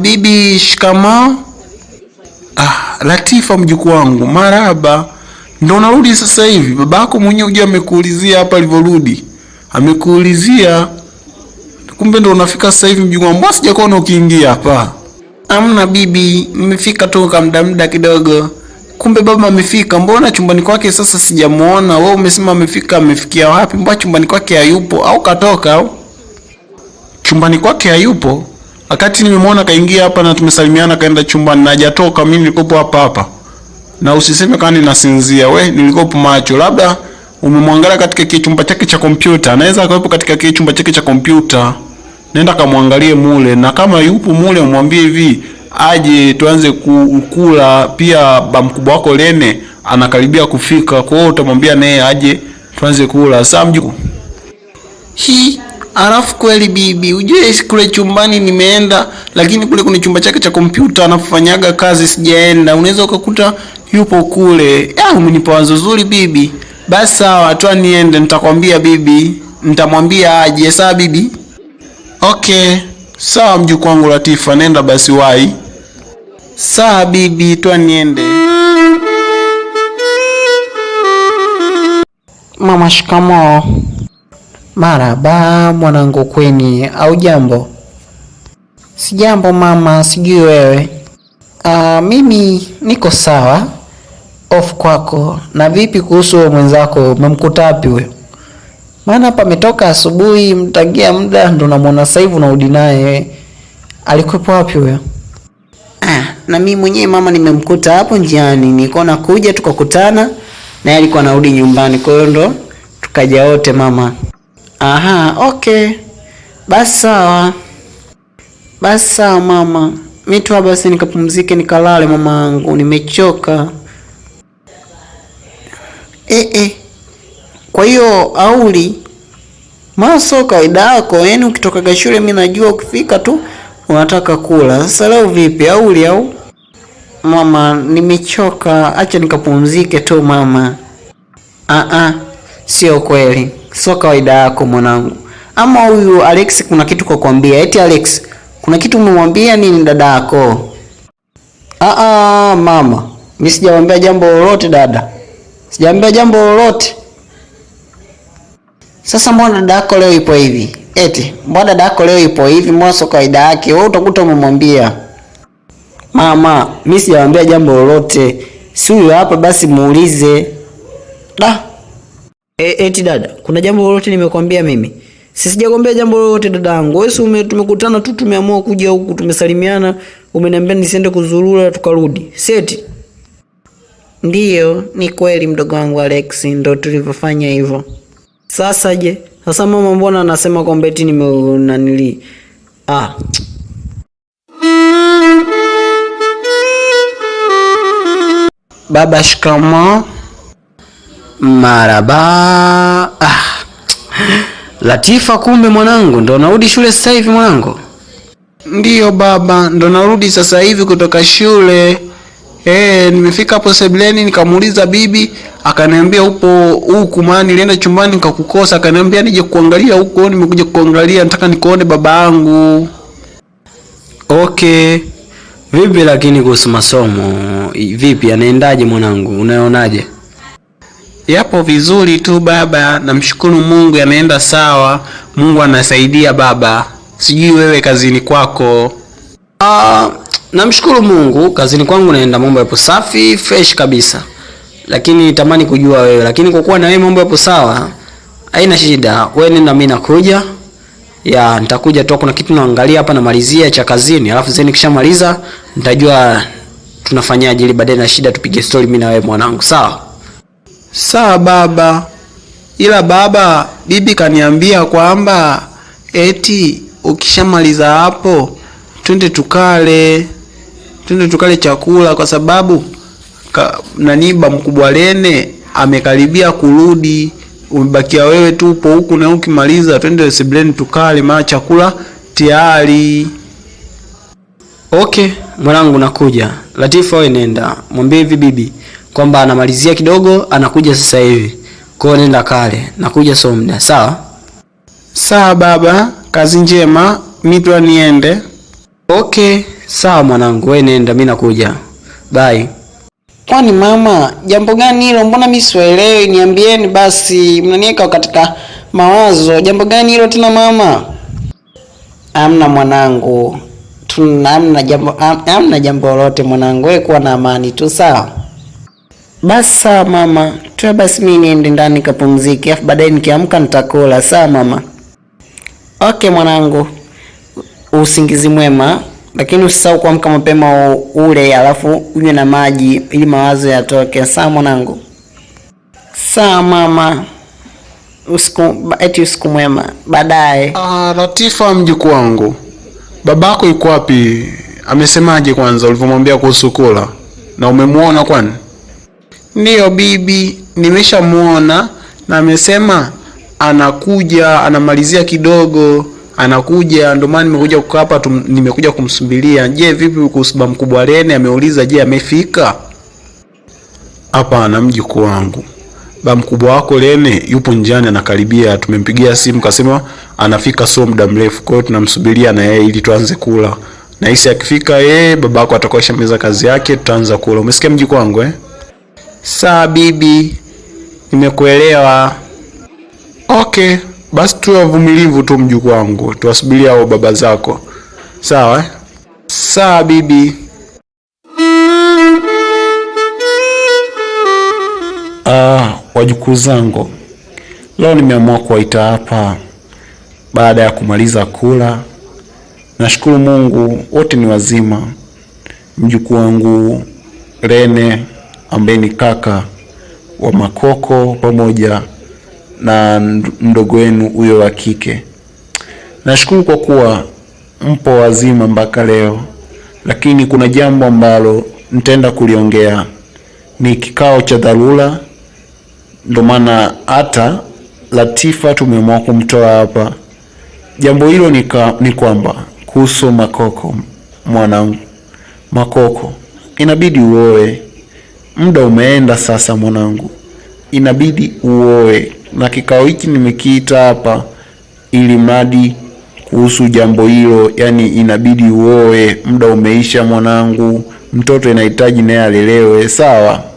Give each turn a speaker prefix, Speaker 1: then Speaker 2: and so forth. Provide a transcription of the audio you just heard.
Speaker 1: Bibi shikamoo. Latifa mjukuu wangu, marahaba. Ndo narudi sasa hivi. Babako mwenyewe uje amekuulizia hapa alivyorudi. Amekuulizia. Kumbe ndo unafika sasa hivi mjukuu wangu. Mbona sijakuona ukiingia hapa? Amna bibi, nimefika tu kwa muda kidogo. Kumbe baba amefika. Mbona chumbani kwake sasa sijamuona? Wewe umesema amefika, amefikia wapi? Mbona chumbani kwake hayupo au katoka au? Chumbani kwake hayupo. Wakati nimemwona kaingia hapa na tumesalimiana kaenda chumbani na hajatoka, mimi nilikopo hapa. Na usiseme kama ninasinzia, nilikopo macho. Labda umemwangalia katika chumba chake cha kompyuta. Anaweza akawepo katika chumba chake cha kompyuta. Nenda kamwangalie mule, na kama yupo mule umwambie hivi aje tuanze kukula. Pia bamkubwa wako Lene anakaribia kufika. Kwa hiyo utamwambia naye aje tuanze kula. Sawa mjukuu? Alafu kweli bibi, ujue kule chumbani nimeenda, lakini kule kuna chumba chake cha kompyuta anafanyaga kazi sijaenda. Unaweza ukakuta yupo kule. Umenipa wazo zuri bibi. Basi sawa, toa niende, nitakwambia bibi. Nitamwambia aje, sawa bibi? Okay. Sawa mjukuu wangu Latifa, nenda basi wai. Sawa bibi, toa niende.
Speaker 2: Mama shikamoo. Marahaba mwanangu Kweni, au jambo? Sijambo mama, sijui wewe. Mimi niko sawa. Off kwako. Na vipi kuhusu mwenzako, umemkuta wapi wewe? Maana hapa ametoka asubuhi, mtagia muda ndo namuona sasa hivi unarudi naye. Alikuwa wapi wewe?
Speaker 3: Na mimi mwenyewe mama nimemkuta hapo njiani. Nilikuwa nakuja tukakutana na yeye alikuwa anarudi nyumbani. Kwa hiyo ndo tukaja wote mama. Okay. Basi sawa mama. Mimi tu basi nikapumzike nikalale mama yangu, nimechoka. Kwa hiyo Auli, maso kawaida yako, yani ukitoka shule mimi najua ukifika tu unataka kula. Sasa leo vipi Auli au? Mama, nimechoka, acha nikapumzike tu mama. Sio kweli. Sio kawaida yako mwanangu. Ama huyu Alex kuna kitu kwa kuambia. Eti Alex, kuna kitu umemwambia nini dada yako? Mama, mimi sijamwambia jambo lolote dada. Sijamwambia jambo lolote. Sasa mbona dada yako leo ipo hivi? Mbona dada yako leo ipo hivi? Mbona sio kawaida yake? Wewe utakuta umemwambia. Mama, mimi sijamwambia jambo lolote. Si huyu hapa basi muulize. Dada, kuna jambo lolote nimekwambia mimi? Sijakwambia jambo lolote dadangu. Wewe tumekutana tu tumeamua kuja huku tumesalimiana, umeniambia nisiende kuzurura tukarudi. Seti? Ndiyo, ni kweli mdogo wangu Alex, ndo tulivyofanya hivyo. Sasa je? Sasa mama mbona anasema kwamba eti nimenanili?
Speaker 2: Baba shikamoo.
Speaker 3: Marahaba. Latifa, kumbe mwanangu ndo narudi shule sasa hivi mwanangu?
Speaker 1: Ndiyo baba, ndo narudi sasa hivi kutoka shule. Nimefika hapo sebuleni nikamuuliza bibi, akaniambia upo huku, maana nilienda chumbani nikakukosa. Akaniambia nije kuangalia huko, nimekuja kuangalia, nataka nikuone baba yangu.
Speaker 3: Okay. Vipi lakini kuhusu masomo? Vipi anaendaje mwanangu? Unaonaje?
Speaker 1: Yapo vizuri tu baba, namshukuru Mungu yanaenda sawa. Mungu anasaidia baba. Sijui wewe kazini kwako.
Speaker 3: Namshukuru Mungu, kazini kwangu naenda mambo yapo safi, fresh kabisa. Lakini nitamani kujua wewe, lakini kwa kuwa na wewe mambo yapo sawa, haina shida. Wewe nenda mimi nakuja. Nitakuja tu, kuna kitu naangalia hapa namalizia cha kazini. Alafu zeni nikishamaliza nitajua tunafanyaje ili baadaye na shida tupige story mimi na wewe mwanangu, sawa?
Speaker 1: Sawa baba. Ila baba, bibi kaniambia kwamba eti ukishamaliza hapo twende tukale chakula, kwa sababu naniba mkubwa Lene amekaribia kurudi. Umebakia wewe tu upo huku, na ukimaliza twende sebuleni tukale, maana chakula tayari.
Speaker 3: Okay, mwanangu nakuja. Latifa, wewe nenda mwambie hivi bibi kwamba anamalizia kidogo, anakuja sasa hivi. Kwa hiyo nenda kale, nakuja so muda, sawa?
Speaker 1: Sawa baba, kazi njema, mimi tu niende.
Speaker 3: Okay, sawa mwanangu, wewe nenda, mimi nakuja. Bye.
Speaker 2: Kwani mama, jambo gani hilo? Mbona mimi sielewi? Niambieni basi, mnaniweka katika mawazo. Jambo gani hilo tena mama? Amna mwanangu. Amna jambo lolote mwanangu. Wewe kuwa na amani tu, sawa? Basi sawa mama. Tuwe basi mimi niende ndani kapumzike. Afu baadaye nikiamka nitakula, sawa mama? Okay mwanangu. Usingizi mwema. Lakini usisahau kuamka mapema ule, alafu unywe na maji ili mawazo yatoke. Sawa mwanangu? Sawa mama. Usiku mwema. Baadaye.
Speaker 1: Latifa mjukuu wangu. Babako yuko wapi? Amesemaje kwanza ulivyomwambia kuhusu kula? Na umemuona kwani? Ndiyo bibi, nimeshamuona na amesema anakuja, anamalizia kidogo. Anakuja, ndio maana nimekuja kukaa hapa, nimekuja kumsubiria. Je, vipi kuhusu baba mkubwa Rene? Ameuliza je amefika? Hapana mjukuu wangu. Baba mkubwa wako Rene yupo njiani anakaribia. Tumempigia simu kasema anafika sio muda mrefu. Kwa hiyo tunamsubiria na yeye ili tuanze kula. Na hisi akifika yeye babako atakuwa shamaliza kazi yake, tutaanza kula. Umesikia mjukuu wangu Sawa bibi. Nimekuelewa. Okay. Basi tuwe wavumilivu tu mjukuu wangu. Tuwasubiri hao baba zako. Sawa Sawa bibi. Wajukuu zangu. Leo nimeamua kuwaita hapa baada ya kumaliza kula. Nashukuru Mungu wote ni wazima. Mjukuu wangu Rene ambaye ni kaka wa Makoko pamoja na mdogo wenu huyo wa kike. Nashukuru kwa kuwa mpo wazima mpaka leo. Lakini kuna jambo ambalo nitaenda kuliongea. Ni kikao cha dharura. Ndio maana hata Latifa tumeamua kumtoa hapa. Jambo hilo ni kwamba kuhusu Makoko, mwanangu. Makoko, inabidi uoe. Muda umeenda sasa mwanangu. Inabidi uoe. Na kikao hiki nimekiita hapa ili mradi kuhusu jambo hilo, yani inabidi uoe. Muda umeisha mwanangu. Mtoto inahitaji naye alelewe, sawa?